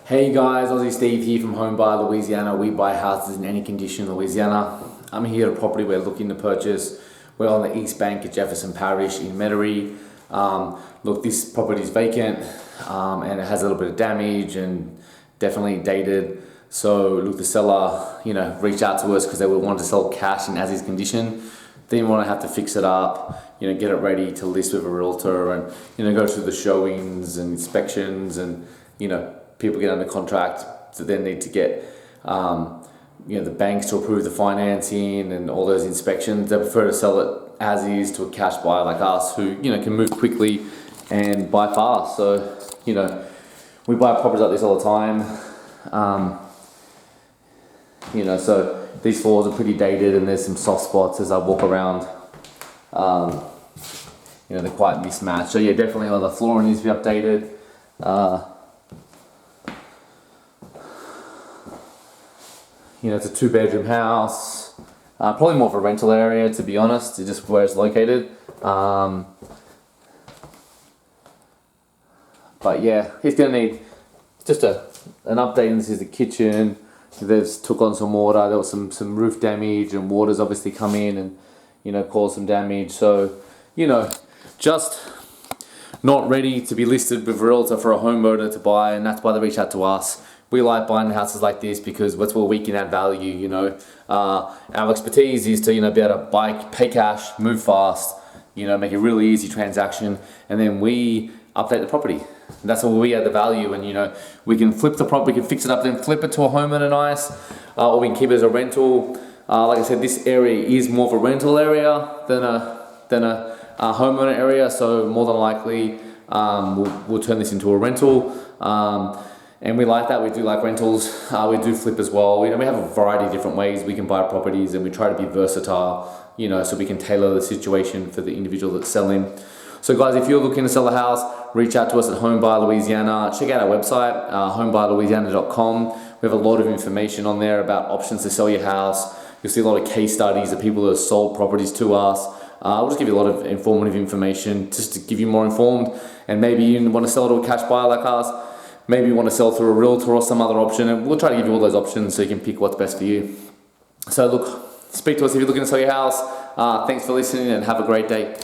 Hey guys, Aussie Steve here from Home Buyer Louisiana. We buy houses in any condition in Louisiana. I'm here at a property we're looking to purchase. We're on the east bank of Jefferson Parish in Metairie. Look, this property is vacant and it has a little bit of damage and definitely dated. So look, the seller, reached out to us because they would want to sell cash in as-is condition. They didn't want to have to fix it up, get it ready to list with a realtor and, go through the showings and inspections and, people get under contract to then need to get the banks to approve the financing and all those inspections. They prefer to sell it as is to a cash buyer like us who can move quickly and buy fast. So we buy properties like this all the time. So these floors are pretty dated and there's some soft spots as I walk around. They're quite mismatched. So yeah, definitely all the flooring needs to be updated. It's a 2-bedroom house, probably more of a rental area to be honest, just where it's located. But yeah, he's gonna need just an update. This is the kitchen. They've took on some water. There was some roof damage and water's obviously come in and caused some damage. So just not ready to be listed with a realtor for a homeowner to buy, and that's why they reach out to us. We like buying houses like this because that's where we can add value. Our expertise is to be able to buy, pay cash, move fast, make a really easy transaction, and then we update the property. And that's where we add the value, and we can flip the property, we can fix it up, then flip it to a homeowner nice, or we can keep it as a rental. Like I said, this area is more of a rental area than a homeowner area, so more than likely we'll turn this into a rental. And we like that. We do like rentals. We do flip as well. We have a variety of different ways we can buy properties, and we try to be versatile, so we can tailor the situation for the individual that's selling. So guys, if you're looking to sell a house, reach out to us at Home Buyer Louisiana. Check out our website, homebuyerlouisiana.com. We have a lot of information on there about options to sell your house. You'll see a lot of case studies of people that have sold properties to us. We'll just give you a lot of informative information just to give you more informed. And maybe you want to sell to a cash buyer like us. Maybe you want to sell through a realtor or some other option, and we'll try to give you all those options so you can pick what's best for you. So look, speak to us if you're looking to sell your house. Thanks for listening and have a great day.